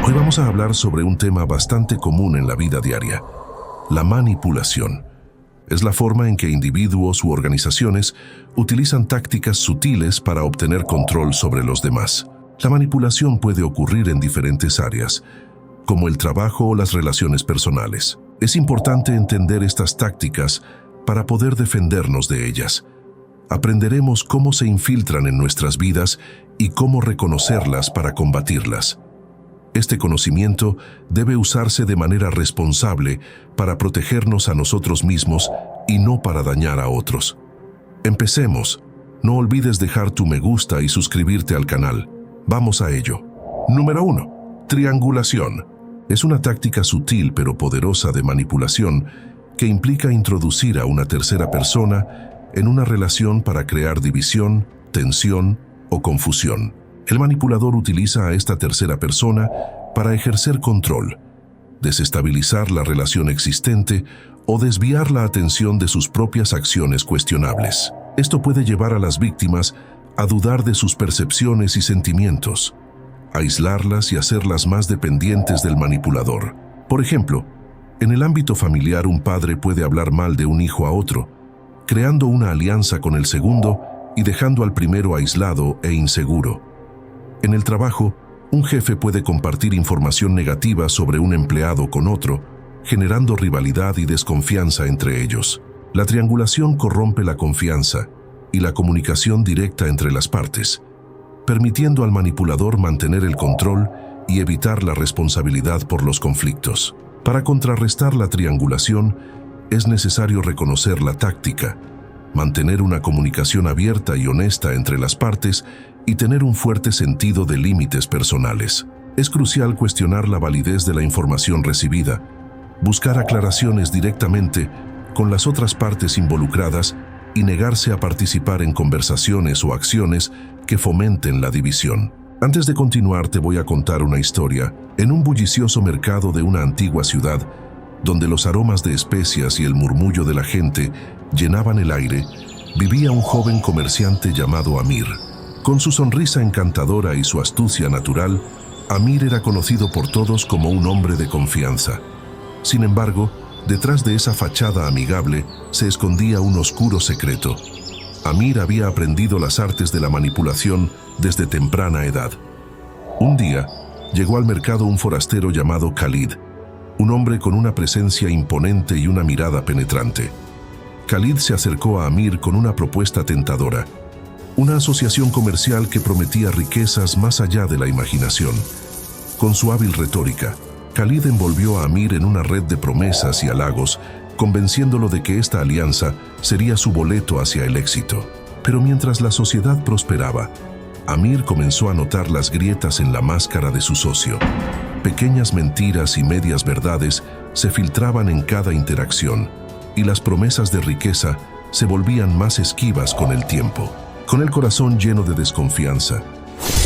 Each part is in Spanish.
Hoy vamos a hablar sobre un tema bastante común en la vida diaria: la manipulación. Es la forma en que individuos u organizaciones utilizan tácticas sutiles para obtener control sobre los demás. La manipulación puede ocurrir en diferentes áreas, como el trabajo o las relaciones personales. Es importante entender estas tácticas para poder defendernos de ellas. Aprenderemos cómo se infiltran en nuestras vidas y cómo reconocerlas para combatirlas. Este conocimiento debe usarse de manera responsable para protegernos a nosotros mismos y no para dañar a otros. Empecemos. No olvides dejar tu me gusta y suscribirte al canal. Vamos a ello. Número 1. Triangulación. Es una táctica sutil pero poderosa de manipulación que implica introducir a una tercera persona en una relación para crear división, tensión o confusión. El manipulador utiliza a esta tercera persona para ejercer control, desestabilizar la relación existente o desviar la atención de sus propias acciones cuestionables. Esto puede llevar a las víctimas a dudar de sus percepciones y sentimientos, aislarlas y hacerlas más dependientes del manipulador. Por ejemplo, en el ámbito familiar, un padre puede hablar mal de un hijo a otro, creando una alianza con el segundo y dejando al primero aislado e inseguro. En el trabajo, un jefe puede compartir información negativa sobre un empleado con otro, generando rivalidad y desconfianza entre ellos. La triangulación corrompe la confianza y la comunicación directa entre las partes, permitiendo al manipulador mantener el control y evitar la responsabilidad por los conflictos. Para contrarrestar la triangulación, es necesario reconocer la táctica, mantener una comunicación abierta y honesta entre las partes y tener un fuerte sentido de límites personales. Es crucial cuestionar la validez de la información recibida, buscar aclaraciones directamente con las otras partes involucradas y negarse a participar en conversaciones o acciones que fomenten la división. Antes de continuar, te voy a contar una historia. En un bullicioso mercado de una antigua ciudad, donde los aromas de especias y el murmullo de la gente llenaban el aire, vivía un joven comerciante llamado Amir. Con su sonrisa encantadora y su astucia natural, Amir era conocido por todos como un hombre de confianza. Sin embargo, detrás de esa fachada amigable se escondía un oscuro secreto. Amir había aprendido las artes de la manipulación desde temprana edad. Un día, llegó al mercado un forastero llamado Khalid, un hombre con una presencia imponente y una mirada penetrante. Khalid se acercó a Amir con una propuesta tentadora, una asociación comercial que prometía riquezas más allá de la imaginación. Con su hábil retórica, Khalid envolvió a Amir en una red de promesas y halagos, convenciéndolo de que esta alianza sería su boleto hacia el éxito. Pero mientras la sociedad prosperaba, Amir comenzó a notar las grietas en la máscara de su socio. Pequeñas mentiras y medias verdades se filtraban en cada interacción, y las promesas de riqueza se volvían más esquivas con el tiempo. Con el corazón lleno de desconfianza,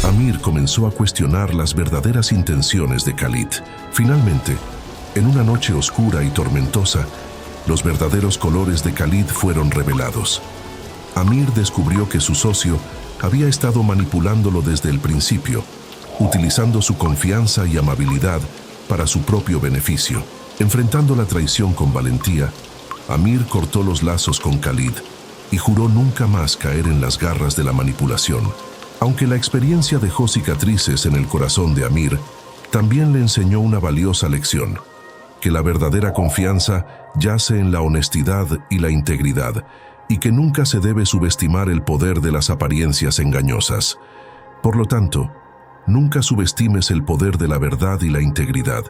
Amir comenzó a cuestionar las verdaderas intenciones de Khalid. Finalmente, en una noche oscura y tormentosa, los verdaderos colores de Khalid fueron revelados. Amir descubrió que su socio había estado manipulándolo desde el principio, utilizando su confianza y amabilidad para su propio beneficio. Enfrentando la traición con valentía, Amir cortó los lazos con Khalid y juró nunca más caer en las garras de la manipulación. Aunque la experiencia dejó cicatrices en el corazón de Amir, también le enseñó una valiosa lección: que la verdadera confianza yace en la honestidad y la integridad, y que nunca se debe subestimar el poder de las apariencias engañosas. Por lo tanto, nunca subestimes el poder de la verdad y la integridad.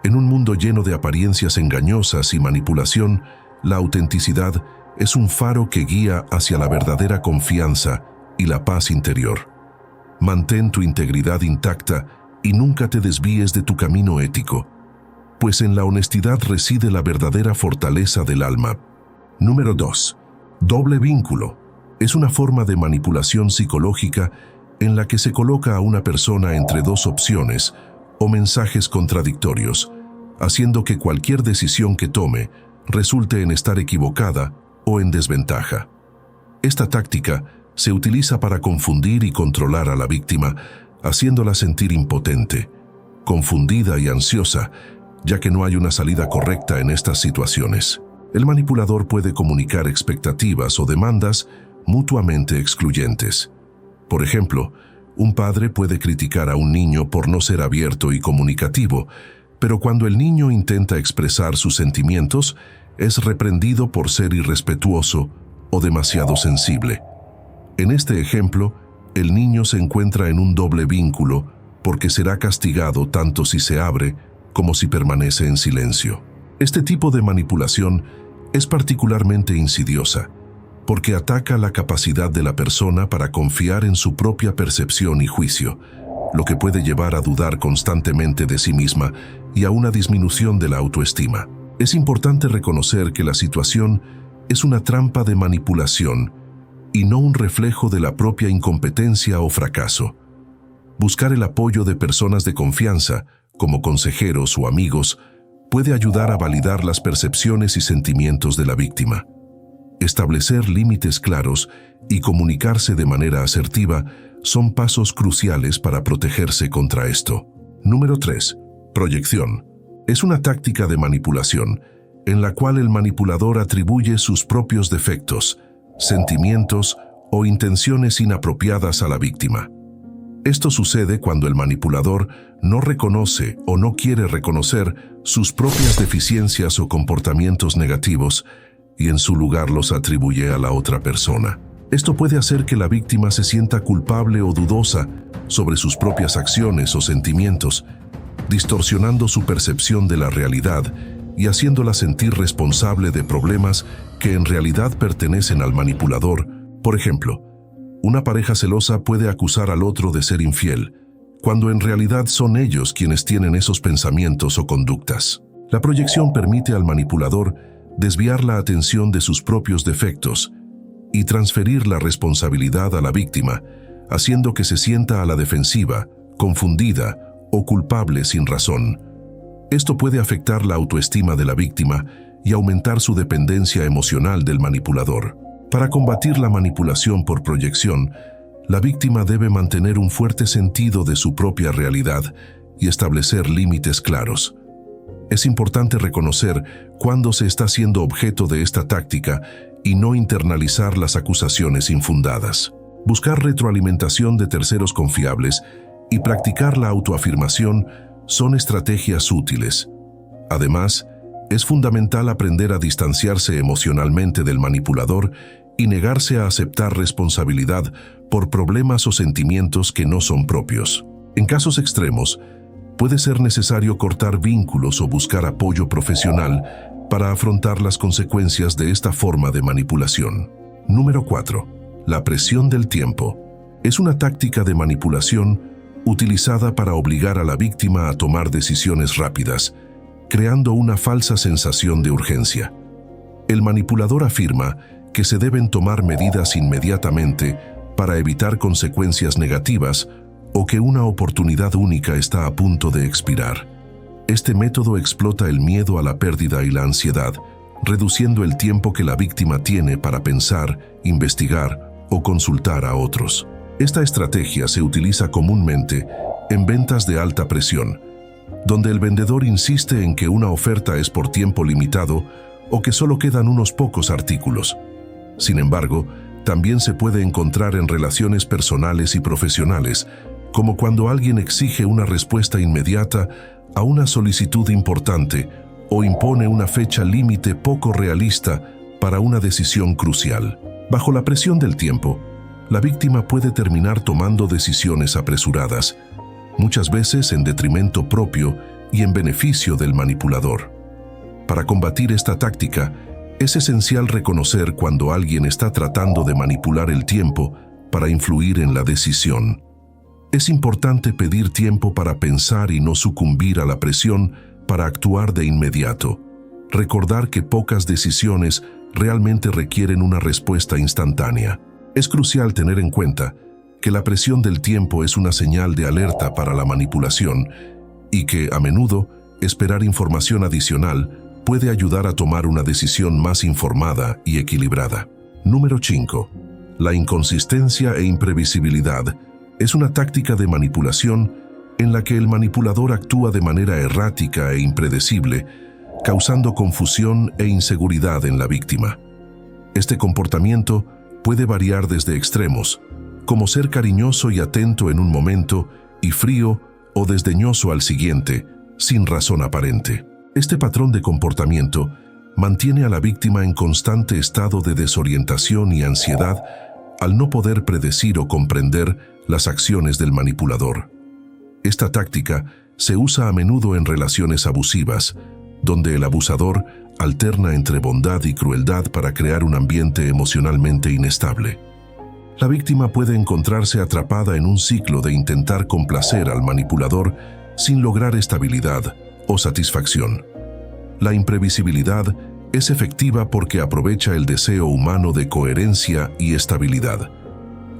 En un mundo lleno de apariencias engañosas y manipulación, la autenticidad es un faro que guía hacia la verdadera confianza y la paz interior. Mantén tu integridad intacta y nunca te desvíes de tu camino ético, pues en la honestidad reside la verdadera fortaleza del alma. Número 2. Doble vínculo. Es una forma de manipulación psicológica en la que se coloca a una persona entre dos opciones o mensajes contradictorios, haciendo que cualquier decisión que tome resulte en estar equivocada o en desventaja. Esta táctica se utiliza para confundir y controlar a la víctima, haciéndola sentir impotente, confundida y ansiosa, ya que no hay una salida correcta en estas situaciones. El manipulador puede comunicar expectativas o demandas mutuamente excluyentes. Por ejemplo, un padre puede criticar a un niño por no ser abierto y comunicativo, pero cuando el niño intenta expresar sus sentimientos, es reprendido por ser irrespetuoso o demasiado sensible. En este ejemplo, el niño se encuentra en un doble vínculo porque será castigado tanto si se abre como si permanece en silencio. Este tipo de manipulación es particularmente insidiosa porque ataca la capacidad de la persona para confiar en su propia percepción y juicio, lo que puede llevar a dudar constantemente de sí misma y a una disminución de la autoestima. Es importante reconocer que la situación es una trampa de manipulación y no un reflejo de la propia incompetencia o fracaso. Buscar el apoyo de personas de confianza, como consejeros o amigos, puede ayudar a validar las percepciones y sentimientos de la víctima. Establecer límites claros y comunicarse de manera asertiva son pasos cruciales para protegerse contra esto. Número 3. Proyección. Es una táctica de manipulación en la cual el manipulador atribuye sus propios defectos, sentimientos o intenciones inapropiadas a la víctima. Esto sucede cuando el manipulador no reconoce o no quiere reconocer sus propias deficiencias o comportamientos negativos y en su lugar los atribuye a la otra persona. Esto puede hacer que la víctima se sienta culpable o dudosa sobre sus propias acciones o sentimientos, distorsionando su percepción de la realidad y haciéndola sentir responsable de problemas que en realidad pertenecen al manipulador. Por ejemplo, una pareja celosa puede acusar al otro de ser infiel, cuando en realidad son ellos quienes tienen esos pensamientos o conductas. La proyección permite al manipulador desviar la atención de sus propios defectos y transferir la responsabilidad a la víctima, haciendo que se sienta a la defensiva, confundida o culpable sin razón. Esto puede afectar la autoestima de la víctima y aumentar su dependencia emocional del manipulador. Para combatir la manipulación por proyección, la víctima debe mantener un fuerte sentido de su propia realidad y establecer límites claros. Es importante reconocer cuándo se está siendo objeto de esta táctica y no internalizar las acusaciones infundadas. Buscar retroalimentación de terceros confiables y practicar la autoafirmación son estrategias útiles. Además, es fundamental aprender a distanciarse emocionalmente del manipulador y negarse a aceptar responsabilidad por problemas o sentimientos que no son propios. En casos extremos, puede ser necesario cortar vínculos o buscar apoyo profesional para afrontar las consecuencias de esta forma de manipulación. Número 4. La presión del tiempo. Es una táctica de manipulación utilizada para obligar a la víctima a tomar decisiones rápidas, creando una falsa sensación de urgencia. El manipulador afirma que se deben tomar medidas inmediatamente para evitar consecuencias negativas o que una oportunidad única está a punto de expirar. Este método explota el miedo a la pérdida y la ansiedad, reduciendo el tiempo que la víctima tiene para pensar, investigar o consultar a otros. Esta estrategia se utiliza comúnmente en ventas de alta presión, donde el vendedor insiste en que una oferta es por tiempo limitado o que solo quedan unos pocos artículos. Sin embargo, también se puede encontrar en relaciones personales y profesionales, como cuando alguien exige una respuesta inmediata a una solicitud importante o impone una fecha límite poco realista para una decisión crucial. Bajo la presión del tiempo, la víctima puede terminar tomando decisiones apresuradas, muchas veces en detrimento propio y en beneficio del manipulador. Para combatir esta táctica, es esencial reconocer cuando alguien está tratando de manipular el tiempo para influir en la decisión. Es importante pedir tiempo para pensar y no sucumbir a la presión para actuar de inmediato. Recordar que pocas decisiones realmente requieren una respuesta instantánea. Es crucial tener en cuenta que la presión del tiempo es una señal de alerta para la manipulación y que, a menudo, esperar información adicional puede ayudar a tomar una decisión más informada y equilibrada. Número 5. La inconsistencia e imprevisibilidad es una táctica de manipulación en la que el manipulador actúa de manera errática e impredecible, causando confusión e inseguridad en la víctima. Este comportamiento puede variar desde extremos, como ser cariñoso y atento en un momento y frío o desdeñoso al siguiente, sin razón aparente. Este patrón de comportamiento mantiene a la víctima en constante estado de desorientación y ansiedad al no poder predecir o comprender las acciones del manipulador. Esta táctica se usa a menudo en relaciones abusivas, donde el abusador alterna entre bondad y crueldad para crear un ambiente emocionalmente inestable. La víctima puede encontrarse atrapada en un ciclo de intentar complacer al manipulador sin lograr estabilidad o satisfacción. La imprevisibilidad es efectiva porque aprovecha el deseo humano de coherencia y estabilidad.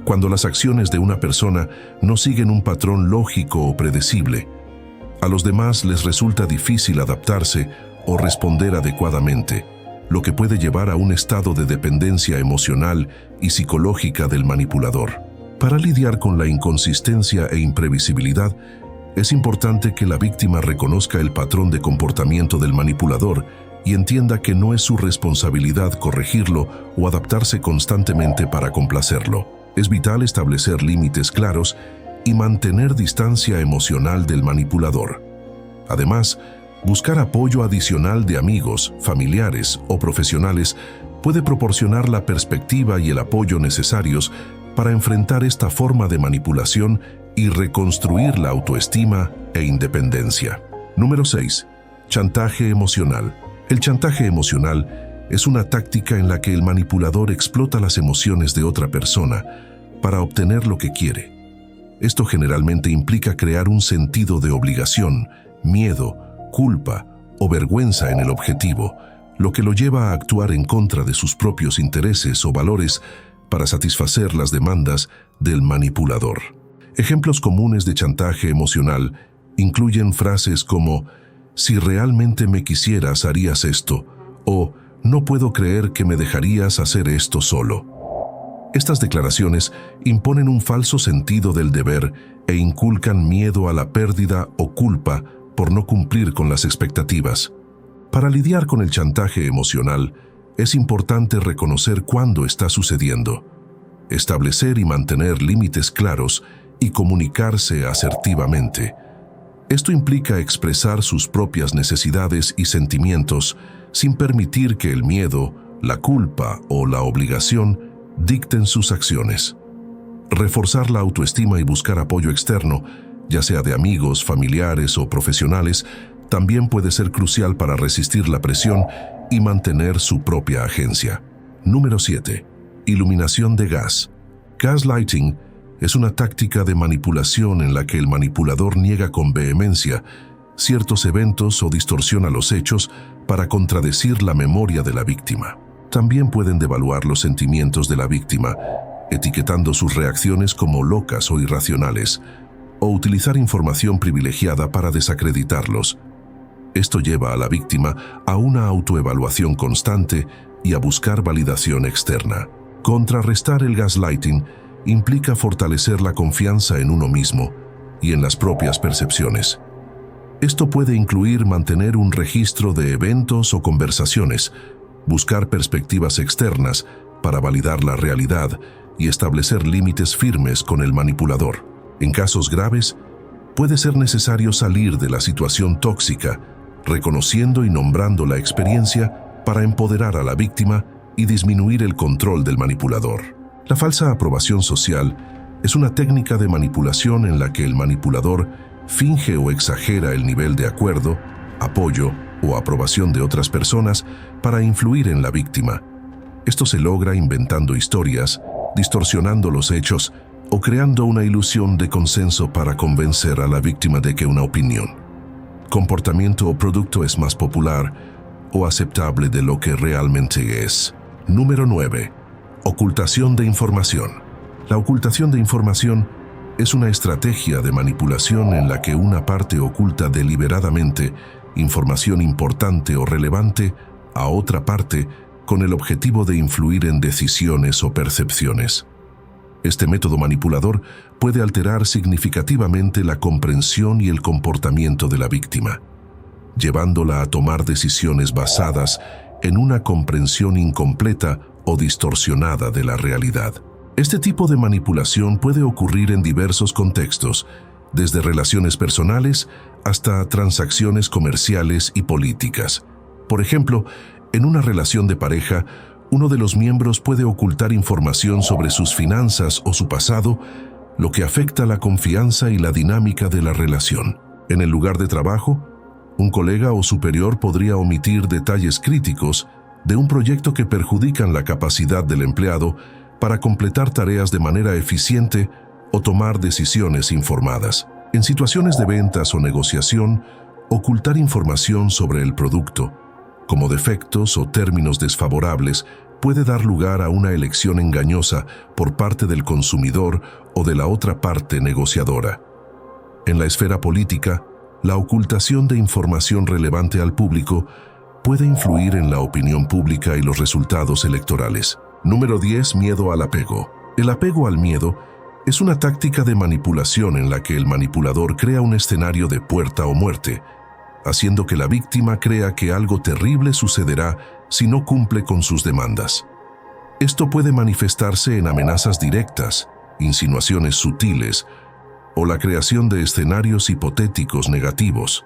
Cuando las acciones de una persona no siguen un patrón lógico o predecible, a los demás les resulta difícil adaptarse o responder adecuadamente, lo que puede llevar a un estado de dependencia emocional y psicológica del manipulador. Para lidiar con la inconsistencia e imprevisibilidad, es importante que la víctima reconozca el patrón de comportamiento del manipulador y entienda que no es su responsabilidad corregirlo o adaptarse constantemente para complacerlo. Es vital establecer límites claros y mantener distancia emocional del manipulador. Además, buscar apoyo adicional de amigos, familiares o profesionales puede proporcionar la perspectiva y el apoyo necesarios para enfrentar esta forma de manipulación y reconstruir la autoestima e independencia. Número 6. Chantaje emocional. El chantaje emocional es una táctica en la que el manipulador explota las emociones de otra persona para obtener lo que quiere. Esto generalmente implica crear un sentido de obligación, miedo, culpa o vergüenza en el objetivo, lo que lo lleva a actuar en contra de sus propios intereses o valores para satisfacer las demandas del manipulador. Ejemplos comunes de chantaje emocional incluyen frases como «Si realmente me quisieras, harías esto» o «No puedo creer que me dejarías hacer esto solo». Estas declaraciones imponen un falso sentido del deber e inculcan miedo a la pérdida o culpa por no cumplir con las expectativas. Para lidiar con el chantaje emocional, es importante reconocer cuándo está sucediendo, establecer y mantener límites claros y comunicarse asertivamente. Esto implica expresar sus propias necesidades y sentimientos sin permitir que el miedo, la culpa o la obligación dicten sus acciones. Reforzar la autoestima y buscar apoyo externo, ya sea de amigos, familiares o profesionales, también puede ser crucial para resistir la presión y mantener su propia agencia. Número 7. Iluminación de gas. Gaslighting es una táctica de manipulación en la que el manipulador niega con vehemencia ciertos eventos o distorsiona los hechos para contradecir la memoria de la víctima. También pueden devaluar los sentimientos de la víctima, etiquetando sus reacciones como locas o irracionales, o utilizar información privilegiada para desacreditarlos. Esto lleva a la víctima a una autoevaluación constante y a buscar validación externa. Contrarrestar el gaslighting implica fortalecer la confianza en uno mismo y en las propias percepciones. Esto puede incluir mantener un registro de eventos o conversaciones, buscar perspectivas externas para validar la realidad y establecer límites firmes con el manipulador. En casos graves, puede ser necesario salir de la situación tóxica, reconociendo y nombrando la experiencia para empoderar a la víctima y disminuir el control del manipulador. La falsa aprobación social es una técnica de manipulación en la que el manipulador finge o exagera el nivel de acuerdo, apoyo o aprobación de otras personas para influir en la víctima. Esto se logra inventando historias, distorsionando los hechos o creando una ilusión de consenso para convencer a la víctima de que una opinión, comportamiento o producto es más popular o aceptable de lo que realmente es. Número 9. Ocultación de información. La ocultación de información es una estrategia de manipulación en la que una parte oculta deliberadamente información importante o relevante a otra parte con el objetivo de influir en decisiones o percepciones. Este método manipulador puede alterar significativamente la comprensión y el comportamiento de la víctima, llevándola a tomar decisiones basadas en una comprensión incompleta o distorsionada de la realidad. Este tipo de manipulación puede ocurrir en diversos contextos, desde relaciones personales hasta transacciones comerciales y políticas. Por ejemplo, en una relación de pareja, uno de los miembros puede ocultar información sobre sus finanzas o su pasado, lo que afecta la confianza y la dinámica de la relación. En el lugar de trabajo, un colega o superior podría omitir detalles críticos de un proyecto que perjudican la capacidad del empleado para completar tareas de manera eficiente o tomar decisiones informadas. En situaciones de ventas o negociación, ocultar información sobre el producto, como defectos o términos desfavorables, puede dar lugar a una elección engañosa por parte del consumidor o de la otra parte negociadora. En la esfera política, la ocultación de información relevante al público puede influir en la opinión pública y los resultados electorales. Número 10. Miedo al apego. El apego al miedo es una táctica de manipulación en la que el manipulador crea un escenario de puerta o muerte, haciendo que la víctima crea que algo terrible sucederá si no cumple con sus demandas. Esto puede manifestarse en amenazas directas, insinuaciones sutiles o la creación de escenarios hipotéticos negativos.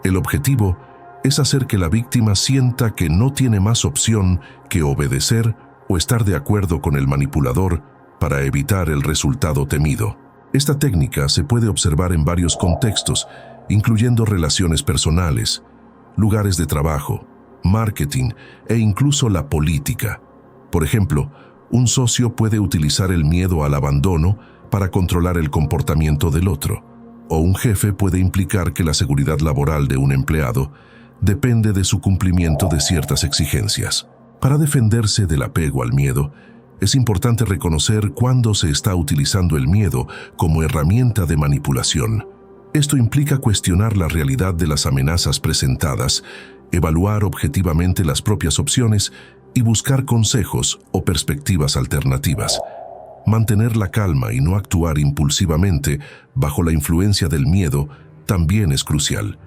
El objetivo es hacer que la víctima sienta que no tiene más opción que obedecer o estar de acuerdo con el manipulador para evitar el resultado temido. Esta técnica se puede observar en varios contextos, incluyendo relaciones personales, lugares de trabajo, marketing e incluso la política. Por ejemplo, un socio puede utilizar el miedo al abandono para controlar el comportamiento del otro, o un jefe puede implicar que la seguridad laboral de un empleado depende de su cumplimiento de ciertas exigencias. Para defenderse del apego al miedo, es importante reconocer cuándo se está utilizando el miedo como herramienta de manipulación. Esto implica cuestionar la realidad de las amenazas presentadas, evaluar objetivamente las propias opciones y buscar consejos o perspectivas alternativas. Mantener la calma y no actuar impulsivamente bajo la influencia del miedo también es crucial.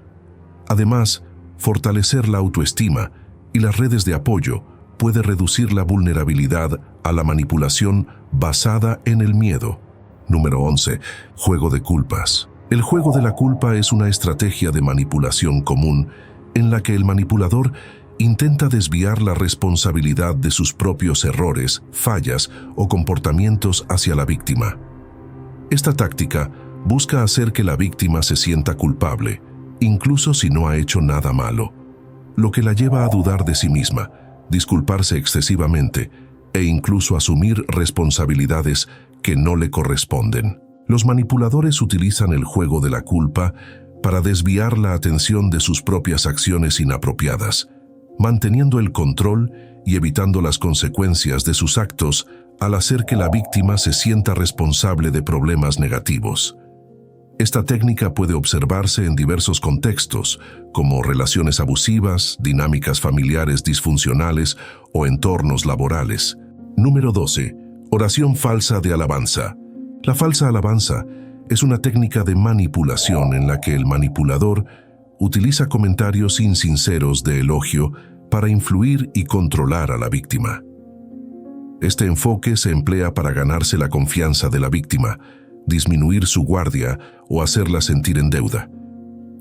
Además, fortalecer la autoestima y las redes de apoyo puede reducir la vulnerabilidad a la manipulación basada en el miedo. Número 11. Juego de culpas. El juego de la culpa es una estrategia de manipulación común en la que el manipulador intenta desviar la responsabilidad de sus propios errores, fallas o comportamientos hacia la víctima. Esta táctica busca hacer que la víctima se sienta culpable, incluso si no ha hecho nada malo, lo que la lleva a dudar de sí misma, disculparse excesivamente e incluso asumir responsabilidades que no le corresponden. Los manipuladores utilizan el juego de la culpa para desviar la atención de sus propias acciones inapropiadas, manteniendo el control y evitando las consecuencias de sus actos al hacer que la víctima se sienta responsable de problemas negativos. Esta técnica puede observarse en diversos contextos, como relaciones abusivas, dinámicas familiares disfuncionales o entornos laborales. Número 12. Oración falsa de alabanza. La falsa alabanza es una técnica de manipulación en la que el manipulador utiliza comentarios insinceros de elogio para influir y controlar a la víctima. Este enfoque se emplea para ganarse la confianza de la víctima, disminuir su guardia o hacerla sentir en deuda.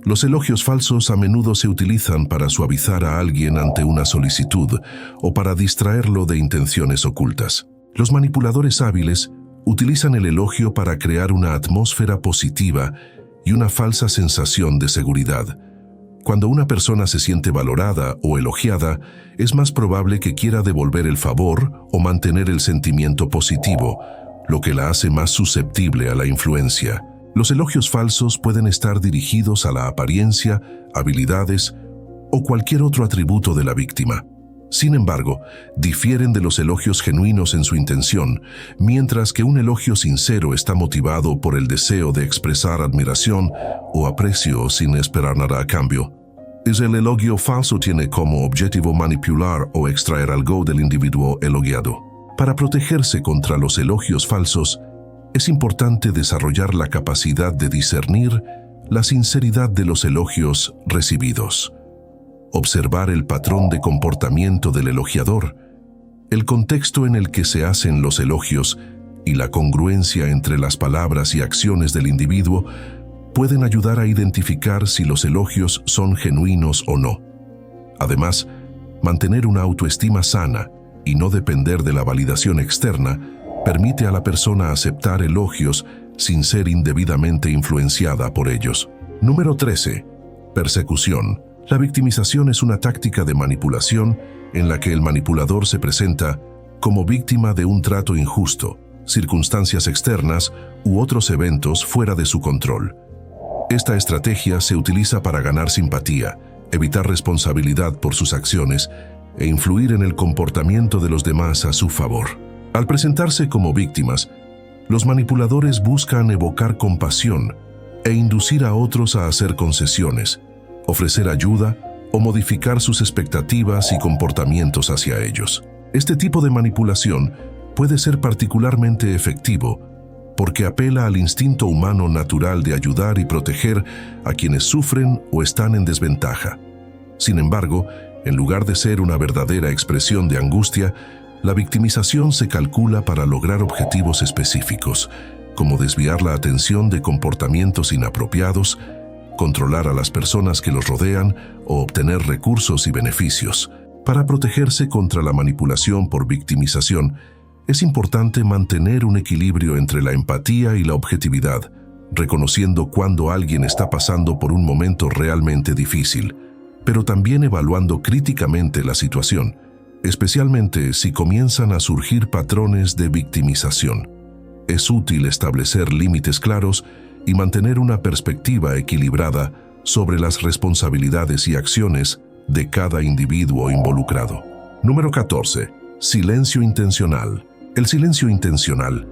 Los elogios falsos a menudo se utilizan para suavizar a alguien ante una solicitud o para distraerlo de intenciones ocultas. Los manipuladores hábiles utilizan el elogio para crear una atmósfera positiva y una falsa sensación de seguridad. Cuando una persona se siente valorada o elogiada, es más probable que quiera devolver el favor o mantener el sentimiento positivo, lo que la hace más susceptible a la influencia. Los elogios falsos pueden estar dirigidos a la apariencia, habilidades o cualquier otro atributo de la víctima. Sin embargo, difieren de los elogios genuinos en su intención, mientras que un elogio sincero está motivado por el deseo de expresar admiración o aprecio sin esperar nada a cambio. El elogio falso tiene como objetivo manipular o extraer algo del individuo elogiado. Para protegerse contra los elogios falsos, es importante desarrollar la capacidad de discernir la sinceridad de los elogios recibidos. Observar el patrón de comportamiento del elogiador, el contexto en el que se hacen los elogios y la congruencia entre las palabras y acciones del individuo pueden ayudar a identificar si los elogios son genuinos o no. Además, mantener una autoestima sana y no depender de la validación externa permite a la persona aceptar elogios sin ser indebidamente influenciada por ellos. Número 13. Persecución. La victimización es una táctica de manipulación en la que el manipulador se presenta como víctima de un trato injusto, circunstancias externas u otros eventos fuera de su control. Esta estrategia se utiliza para ganar simpatía, evitar responsabilidad por sus acciones e influir en el comportamiento de los demás a su favor. Al presentarse como víctimas, los manipuladores buscan evocar compasión e inducir a otros a hacer concesiones, ofrecer ayuda o modificar sus expectativas y comportamientos hacia ellos. Este tipo de manipulación puede ser particularmente efectivo porque apela al instinto humano natural de ayudar y proteger a quienes sufren o están en desventaja. Sin embargo, en lugar de ser una verdadera expresión de angustia, la victimización se calcula para lograr objetivos específicos, como desviar la atención de comportamientos inapropiados, controlar a las personas que los rodean o obtener recursos y beneficios. Para protegerse contra la manipulación por victimización, es importante mantener un equilibrio entre la empatía y la objetividad, reconociendo cuando alguien está pasando por un momento realmente difícil, pero también evaluando críticamente la situación, especialmente si comienzan a surgir patrones de victimización. Es útil establecer límites claros y mantener una perspectiva equilibrada sobre las responsabilidades y acciones de cada individuo involucrado. Número 14. Silencio intencional. El silencio intencional,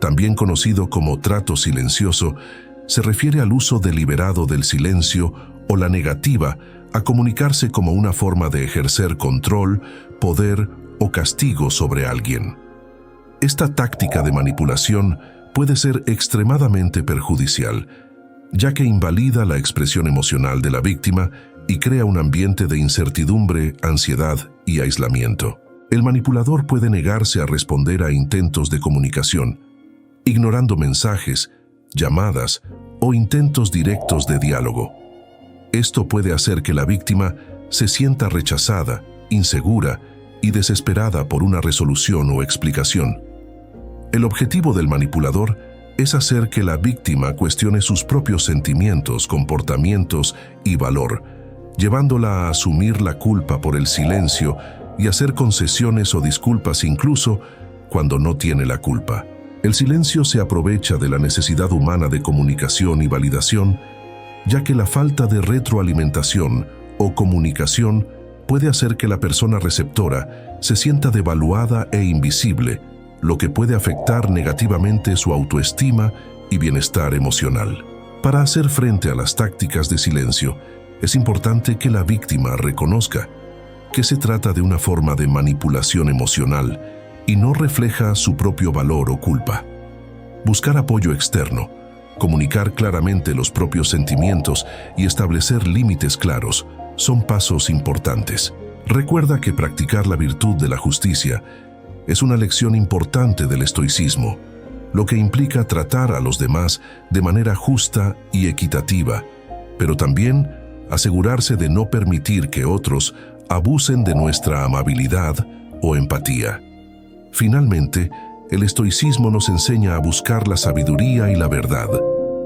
también conocido como trato silencioso, se refiere al uso deliberado del silencio o la negativa a comunicarse como una forma de ejercer control, poder o castigo sobre alguien. Esta táctica de manipulación puede ser extremadamente perjudicial, ya que invalida la expresión emocional de la víctima y crea un ambiente de incertidumbre, ansiedad y aislamiento. El manipulador puede negarse a responder a intentos de comunicación, ignorando mensajes, llamadas o intentos directos de diálogo. Esto puede hacer que la víctima se sienta rechazada, insegura y desesperada por una resolución o explicación. El objetivo del manipulador es hacer que la víctima cuestione sus propios sentimientos, comportamientos y valor, llevándola a asumir la culpa por el silencio y hacer concesiones o disculpas incluso cuando no tiene la culpa. El silencio se aprovecha de la necesidad humana de comunicación y validación, ya que la falta de retroalimentación o comunicación puede hacer que la persona receptora se sienta devaluada e invisible, lo que puede afectar negativamente su autoestima y bienestar emocional. Para hacer frente a las tácticas de silencio, es importante que la víctima reconozca que se trata de una forma de manipulación emocional y no refleja su propio valor o culpa. Buscar apoyo externo, comunicar claramente los propios sentimientos y establecer límites claros son pasos importantes. Recuerda que practicar la virtud de la justicia es una lección importante del estoicismo, lo que implica tratar a los demás de manera justa y equitativa, pero también asegurarse de no permitir que otros abusen de nuestra amabilidad o empatía. Finalmente, el estoicismo nos enseña a buscar la sabiduría y la verdad,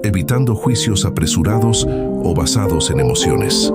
evitando juicios apresurados o basados en emociones.